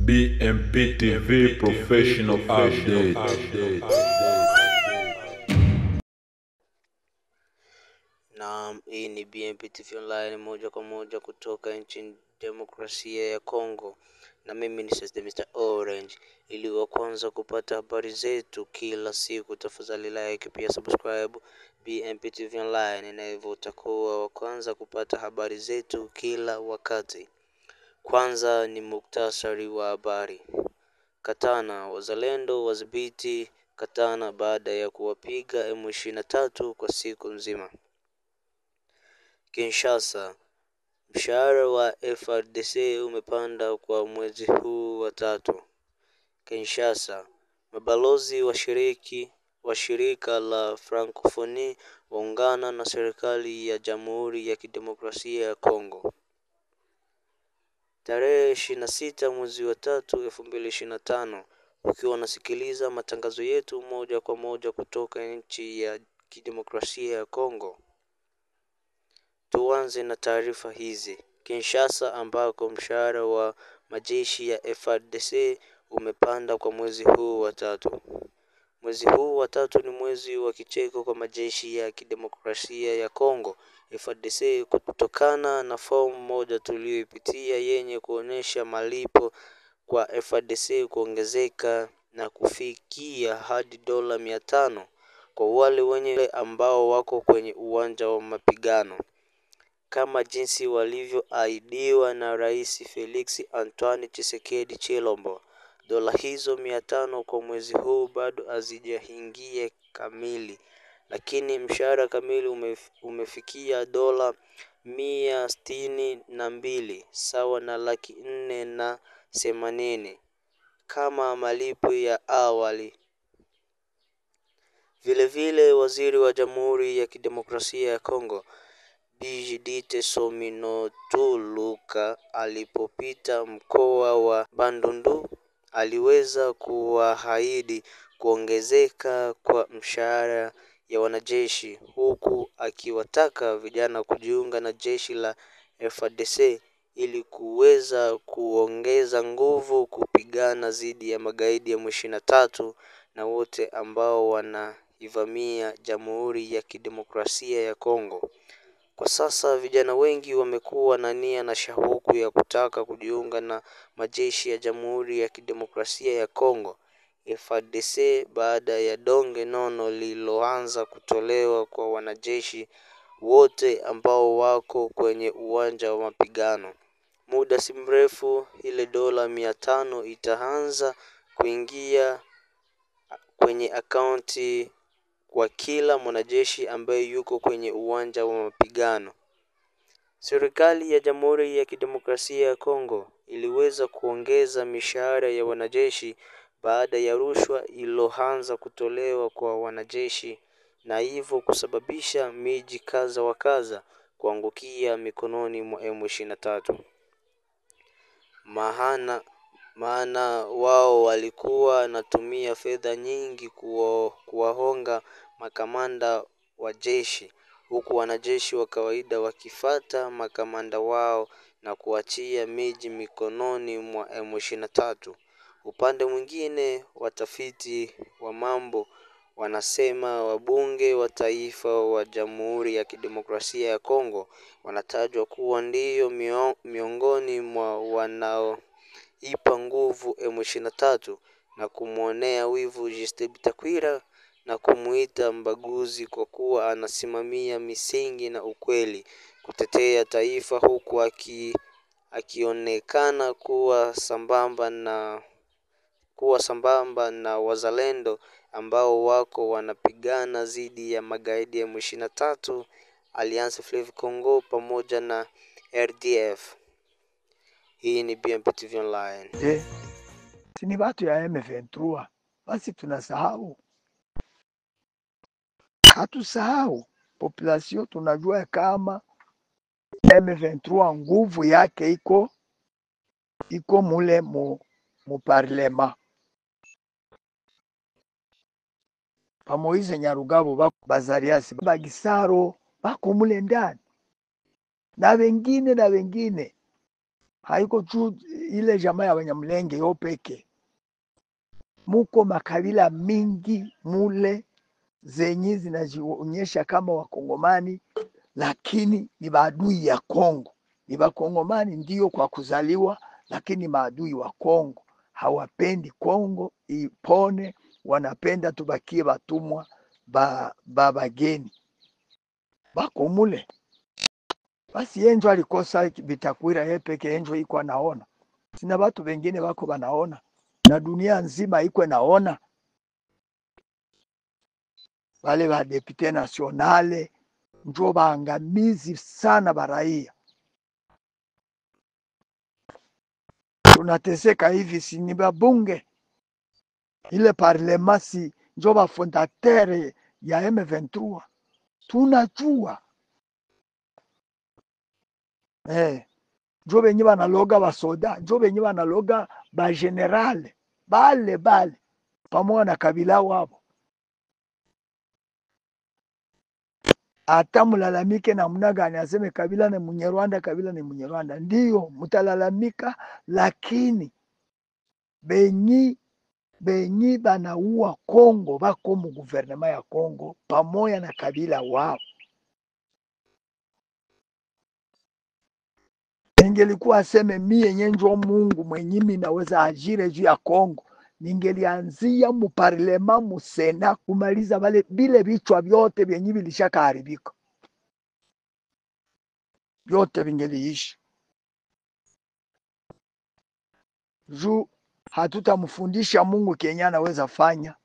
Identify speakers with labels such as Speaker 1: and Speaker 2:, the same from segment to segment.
Speaker 1: BMP TV Professional Update.
Speaker 2: Naam, hii ni BMP TV Online moja kwa moja kutoka nchini Demokrasia ya Kongo. Na mimi ni Mr. Orange. Ili wa kwanza kupata habari zetu kila siku, tafadhali like pia subscribe BMP TV Online, na hivyo utakuwa wa kwanza kupata habari zetu kila wakati. Kwanza ni muktasari wa habari. Katana, wazalendo wadhibiti Katana baada ya kuwapiga M23 kwa siku nzima. Kinshasa, mshahara wa FARDC umepanda kwa mwezi huu wa tatu. Kinshasa, mabalozi wa shirika la Francophonie waungana na serikali ya Jamhuri ya Kidemokrasia ya Kongo. Tarehe 26 mwezi wa tatu 2025, ukiwa unasikiliza matangazo yetu moja kwa moja kutoka nchi ya Kidemokrasia ya Kongo. Tuanze na taarifa hizi. Kinshasa, ambako mshahara wa majeshi ya FARDC umepanda kwa mwezi huu wa tatu. Mwezi huu wa tatu ni mwezi wa kicheko kwa majeshi ya Kidemokrasia ya Kongo FARDC, kutokana na fomu moja tuliyoipitia yenye kuonesha malipo kwa FARDC kuongezeka na kufikia hadi dola 500 kwa wale wenye ambao wako kwenye uwanja wa mapigano, kama jinsi walivyoahidiwa na Rais Felix Antoine Tshisekedi Tshilombo. Dola hizo 500 kwa mwezi huu bado hazijaingia kamili, lakini mshahara kamili umefikia dola 162, sawa na 480 kama malipo ya awali. Vile waziri wa Jamhuri ya Kidemokrasia ya Kongo Bijidite Sominotuluka alipopita mkoa wa Bandundu aliweza kuahidi kuongezeka kwa mshahara ya wanajeshi, huku akiwataka vijana kujiunga na jeshi la FARDC ili kuweza kuongeza nguvu kupigana dhidi ya magaidi ya M23 na wote ambao wanaivamia Jamhuri ya Kidemokrasia ya Kongo. Kwa sasa vijana wengi wamekuwa na nia na shauku ya kutaka kujiunga na majeshi ya Jamhuri ya Kidemokrasia ya Kongo FARDC baada ya donge nono lililoanza kutolewa kwa wanajeshi wote ambao wako kwenye uwanja wa mapigano. Muda si mrefu ile dola 500 itaanza kuingia kwenye akaunti kwa kila mwanajeshi ambaye yuko kwenye uwanja wa mapigano. Serikali ya Jamhuri ya Kidemokrasia ya Kongo iliweza kuongeza mishahara ya wanajeshi baada ya rushwa iliyoanza kutolewa kwa wanajeshi, na hivyo kusababisha miji kaza wa kaza kuangukia mikononi mwa M23. Maana wao walikuwa wanatumia fedha nyingi kuwahonga makamanda wa jeshi, huku wanajeshi wa kawaida wakifata makamanda wao na kuachia miji mikononi mwa M23. Upande mwingine, watafiti wa mambo wanasema wabunge wa taifa wa Jamhuri ya Kidemokrasia ya Kongo wanatajwa kuwa ndio miongoni mwa wanaoipa nguvu M23 na kumuonea wivu Justin Bitakwira na kumuita mbaguzi kwa kuwa anasimamia misingi na ukweli kutetea taifa, huku akionekana kuwa sambamba na wazalendo ambao wako wanapigana dhidi ya magaidi ya M23, Alliance Fleuve Congo pamoja na RDF. Hii ni BMP TV Online.
Speaker 3: Sini watu ya M23, basi tunasahau. Hatusahau population, tunajua kama M23 nguvu yake iko mule mu parlema. Pamoize Nyarugabo bako Bazariasi Bagisaro bako mule ndani na wengine haiko tu ile jamaa ya Banyamulenge yo peke, muko makabila mingi mule zenye zinajionyesha kama Wakongomani, lakini ni maadui ya Kongo. Ni Wakongomani ndio kwa kuzaliwa, lakini maadui wa Kongo. Hawapendi Kongo ipone, wanapenda tubakie batumwa bageni bako mule. Basi enjo alikosa Bitakwira yepeke, enjo iko anaona, sina batu bengine bako banaona, na dunia nzima iko naona. Wale ba depute nationale njo baangamizi sana baraia. Tunateseka hivi, si ni babunge ile parlemasi njo ba fondateur ya M23, tunajua njo benye banaloga basoda, njo benye banaloga ba general bale pamoja na kabila wabo. Hata mulalamike namna gani, aseme Kabila ni Munyarwanda, Kabila ni Munyarwanda, ndiyo mutalalamika, lakini benyi banaua Kongo bako mu guvernema ya Kongo pamoja na kabila wao. Ningelikuwa aseme mie nyenjo Mungu mwenyimi naweza ajire juu ya Kongo, ningelianzia mu parlema mu sena kumaliza bile vichwa vyote vyenye vilishaka haribika, vyote vingeliishi. Juu hatutamfundisha Mungu Kenya anaweza fanya,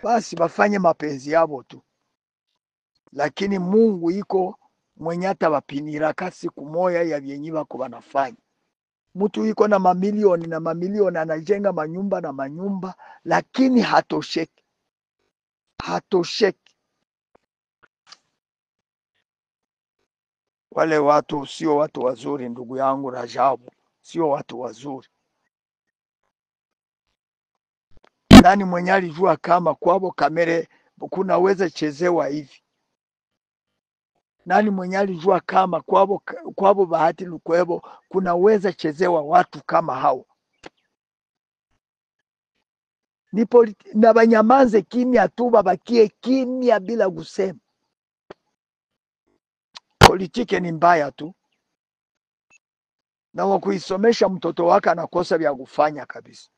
Speaker 3: basi bafanye mapenzi yabo tu, lakini Mungu iko mwenye atawapinira kasi kumoya ya vyenye bako banafanya. Mtu iko na mamilioni na mamilioni, anajenga manyumba na manyumba, lakini hatosheki. Wale watu sio watu wazuri, ndugu yangu Rajabu, sio watu wazuri. Nani mwenye alijua kama kwabo kamere kunaweza chezewa hivi? Nani mwenye alijua kama kwabo Bahati Lukwebo kunaweza chezewa watu kama hao? Na banyamanze kimya tu, babakie kimya bila kusema. Politike ni mbaya tu, na wakuisomesha mtoto wake anakosa vya kufanya kabisa.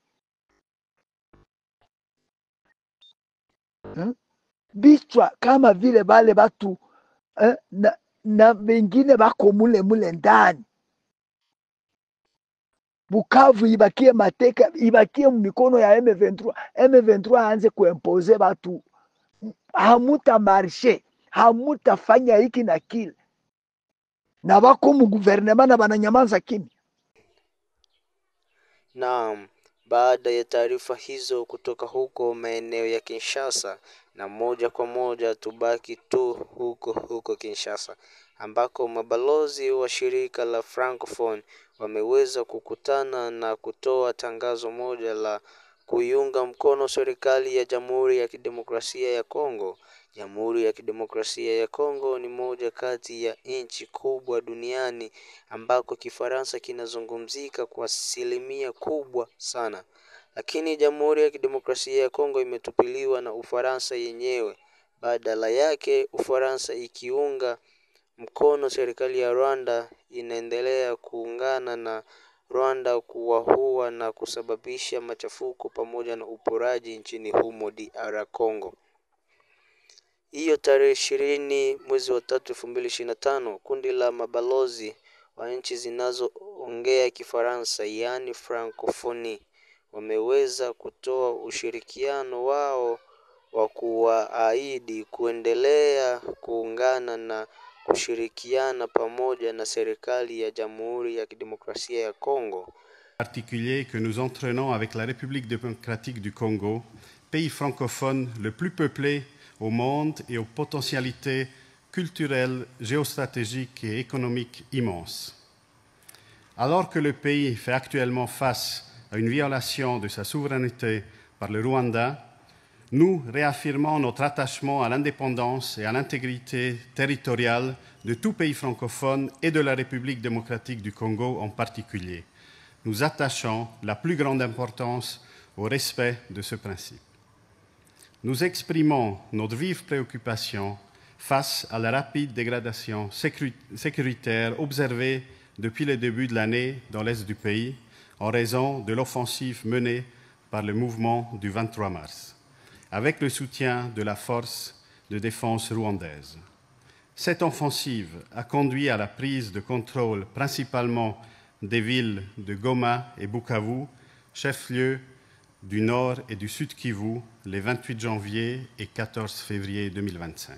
Speaker 3: Bichwa kama vile bale batu na wengine bako mule ndani. Bukavu ibakie mateka, ibakie mikono ya M23. M23 aanze kuimpose batu, hamuta marshe, hamuta fanya hiki na kile, na bako mu guvernema na bananyamaza kimya.
Speaker 2: Naam, baada ya taarifa hizo kutoka huko maeneo ya Kinshasa, na moja kwa moja tubaki tu huko Kinshasa, ambako mabalozi wa shirika la Francophone wameweza kukutana na kutoa tangazo moja la kuiunga mkono serikali ya Jamhuri ya Kidemokrasia ya Kongo. Jamhuri ya Kidemokrasia ya Kongo ni moja kati ya nchi kubwa duniani ambako Kifaransa kinazungumzika kwa asilimia kubwa sana. Lakini Jamhuri ya Kidemokrasia ya Kongo imetupiliwa na Ufaransa yenyewe. Badala yake, Ufaransa ikiunga mkono serikali ya Rwanda inaendelea kuungana na Rwanda kuwaua na kusababisha machafuko pamoja na uporaji nchini humo DR Congo. Hiyo tarehe 20 mwezi wa 3 2025, kundi la mabalozi wa nchi zinazoongea Kifaransa yani Francophonie wameweza kutoa ushirikiano wao wa kuahidi kuendelea kuungana na kushirikiana pamoja na serikali ya Jamhuri ya Kidemokrasia ya Kongo.
Speaker 4: Particulier que nous entraînons avec la République démocratique du Congo, pays francophone le plus peuplé au monde et aux potentialités culturelles, géostratégiques et économiques immenses. Alors que le pays fait actuellement face à une violation de sa souveraineté par le Rwanda, nous réaffirmons notre attachement à l'indépendance et à l'intégrité territoriale de tout pays francophone et de la République démocratique du Congo en particulier. Nous attachons la plus grande importance au respect de ce principe. Nous exprimons notre vive préoccupation face à la rapide dégradation sécuritaire observée depuis le début de l'année dans l'est du pays en raison de l'offensive menée par le mouvement du 23 mars, avec le soutien de la force de défense rwandaise. Cette offensive a conduit à la prise de contrôle principalement des villes de Goma et Bukavu, chefs-lieux du Nord et du Sud Kivu, les 28 janvier et 14 février 2025.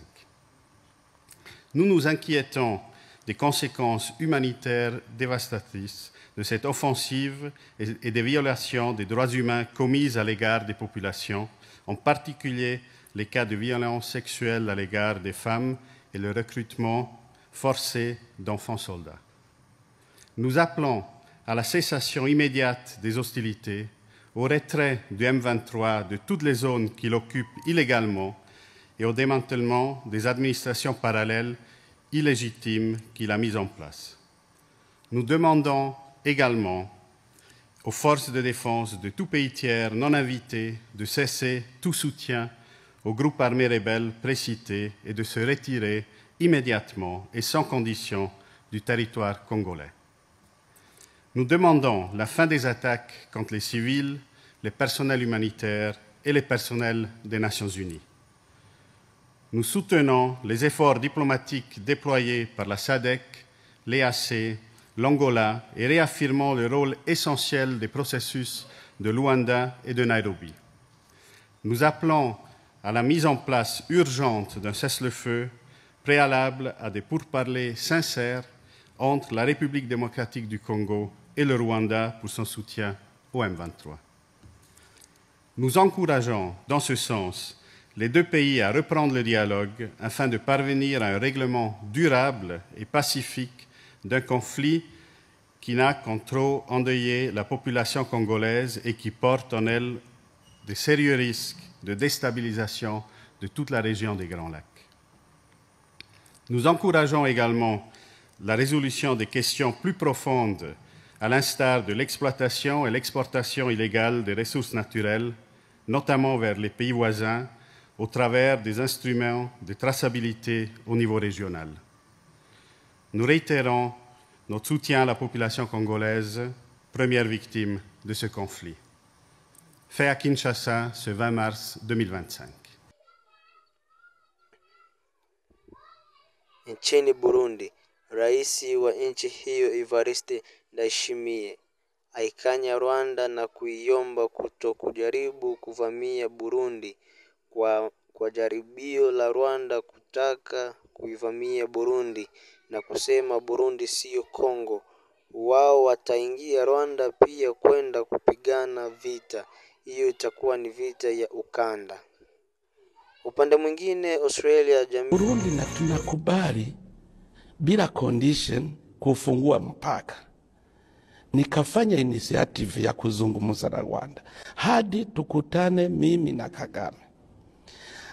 Speaker 4: Nous nous inquiétons des conséquences humanitaires dévastatrices de cette offensive et des violations des droits humains commises à l'égard des populations, en particulier les cas de violences sexuelles à l'égard des femmes et le recrutement forcé d'enfants soldats. Nous appelons à la cessation immédiate des hostilités, au retrait du M23 de toutes les zones qu'il occupe illégalement et au démantèlement des administrations parallèles illégitimes qu'il a mises en place. Nous demandons également aux forces de défense de tout pays tiers non invités de cesser tout soutien aux groupes armés rebelles précités et de se retirer immédiatement et sans condition du territoire congolais. Nous demandons la fin des attaques contre les civils, les personnels humanitaires et les personnels des Nations Unies. Nous soutenons les efforts diplomatiques déployés par la SADC, l'EAC, l'Angola et réaffirmons le rôle essentiel des processus de Luanda et de Nairobi. Nous appelons à la mise en place urgente d'un cessez-le-feu préalable à des pourparlers sincères entre la République démocratique du Congo et le Rwanda pour son soutien au M23. Nous encourageons, dans ce sens, les deux pays à reprendre le dialogue afin de parvenir à un règlement durable et pacifique d'un conflit qui n'a qu'en trop endeuillé la population congolaise et qui porte en elle de sérieux risques de déstabilisation de toute la région des Grands Lacs. Nous encourageons également la résolution des questions plus profondes, à l'instar de l'exploitation et l'exportation illégale des ressources naturelles, notamment vers les pays voisins, au travers des instruments de traçabilité au niveau régional. Nous réitérons notre soutien à la population congolaise, première victime de ce conflit. Fait à Kinshasa ce 20 mars 2025.
Speaker 2: Nchini Burundi, rais wa nchi hiyo Evariste Ndayishimiye aikanya Rwanda na kuiomba kutokujaribu kuvamia Burundi kwa jaribio la Rwanda kutaka kuivamia Burundi na kusema Burundi siyo Kongo. Wao wataingia Rwanda pia kwenda kupigana vita. Hiyo itakuwa ni vita ya ukanda. Upande mwingine Australia
Speaker 5: Burundi na tunakubali bila condition kufungua mpaka. Nikafanya initiative ya kuzungumza na Rwanda hadi tukutane mimi na Kagame.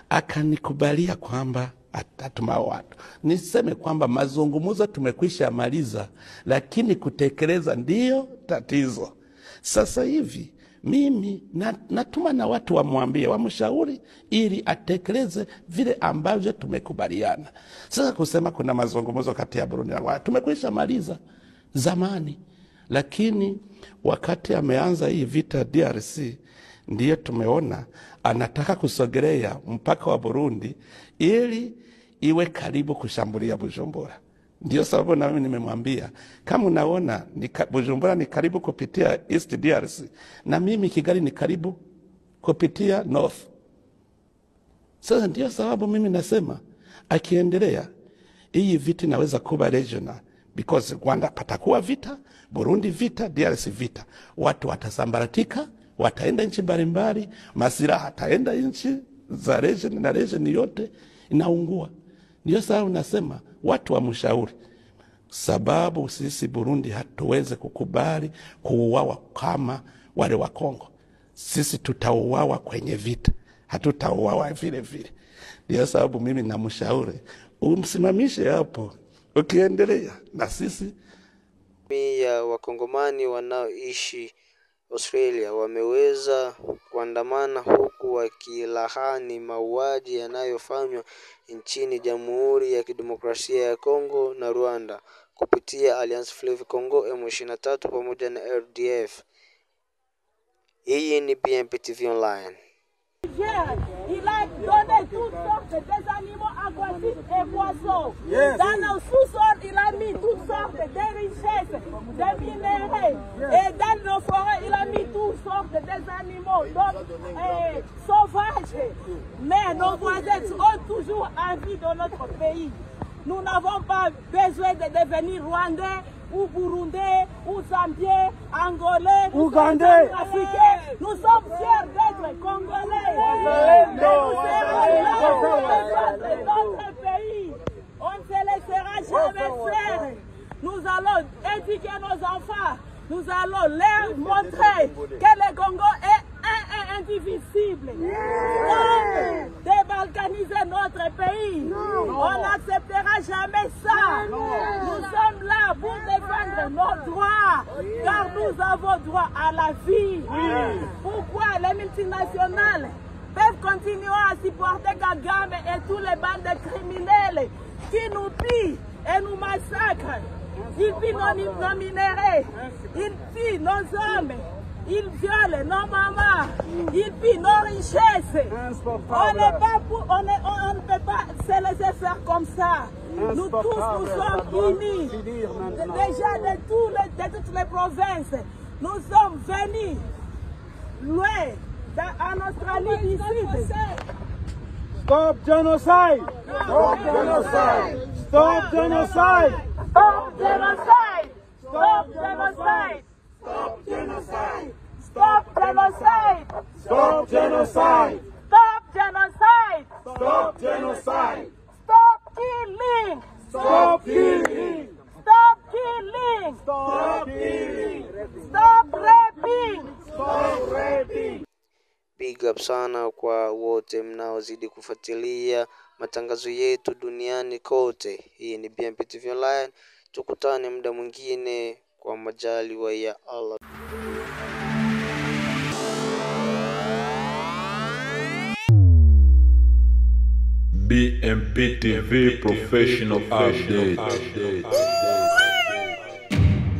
Speaker 5: Akanikubalia kwamba atatuma watu. Niseme kwamba mazungumzo tumekwisha maliza, lakini kutekeleza ndiyo tatizo. Sasa hivi mimi natuma na watu wamwambie, wamshauri ili atekeleze vile ambavyo tumekubaliana. Sasa kusema kuna mazungumzo kati ya Burundi na Rwanda tumekwisha maliza zamani, lakini wakati ameanza hii vita DRC ndiyo tumeona anataka kusogelea mpaka wa Burundi ili iwe karibu kushambulia Bujumbura. Ndiyo sababu na mimi nimemwambia kama unaona Bujumbura ni karibu kupitia East DRC na mimi Kigali ni karibu kupitia North. Sasa ndiyo sababu mimi nasema akiendelea hii vita inaweza kuwa regional, because Rwanda patakuwa vita, Burundi vita, DRC vita. Watu watasambaratika, wataenda nchi mbalimbali, masira hataenda nchi za region na region yote inaungua. Ndiyo sababu nasema watu wa mshauri, sababu sisi Burundi hatuweze kukubali kuuawa kama wale wa Kongo. Sisi tutauawa kwenye vita. hatutauawa vile vile. Ndio sababu mimi namshauri umsimamishe hapo, ukiendelea na sisi.
Speaker 2: Ya wakongomani wanaoishi Australia wameweza kuandamana huku wakilahani mauaji yanayofanywa nchini Jamhuri ya Kidemokrasia ya Kongo na Rwanda kupitia Alliance Fleuve Congo M23 pamoja na RDF. Hii ni BMP TV Online.
Speaker 6: Il a donné toutes sortes d'animaux aquatiques et poissons. Yes. Dans nos sous-sols, il a mis toutes sortes de richesses, de minéraux. Et dans nos forêts, il a mis toutes sortes d'animaux sauvages. Mais nos voisins ont toujours envie de notre pays. Nous n'avons pas besoin de devenir rwandais ou burundais, ou zambiens, angolais, ougandais, africains. Nous sommes fiers d'être congolais. Mais nous serons là de notre pays. On ne se laissera jamais faire. Nous allons éduquer nos enfants. Nous allons leur montrer que le Congo est indivisible. Donc, débalkaniser notre pays, on n'acceptera jamais ça. Nous sommes là pour défendre nos droits, car nous avons droit à la vie. Pourquoi les multinationales peuvent continuer à supporter Kagame et tous les bandes de criminels qui nous pillent et nous massacrent? Ils pillent nos minéraux, ils pillent nos hommes, ils violent nos mamans, ils pillent nos richesses. On ne peut pas se laisser faire comme ça. Nous tous, nous sommes unis. Déjà de toutes les provinces, nous sommes venus loin en Australie du Sud.
Speaker 7: Stop genocide! Stop genocide! Stop genocide!
Speaker 6: Stop genocide! Stop genocide!
Speaker 7: Stop genocide!
Speaker 6: Stop genocide!
Speaker 7: Stop genocide!
Speaker 6: Stop genocide!
Speaker 7: Stop genocide!
Speaker 6: Stop killing!
Speaker 7: Stop killing!
Speaker 6: Stop killing!
Speaker 7: Stop killing!
Speaker 6: Stop raping!
Speaker 7: Stop raping!
Speaker 2: Big up sana kwa wote mnaozidi kufuatilia matangazo yetu duniani kote. Hii ni BMP TV Online. Tukutane muda mwingine kwa majaliwa ya Allah.
Speaker 1: BMP TV Professional Update.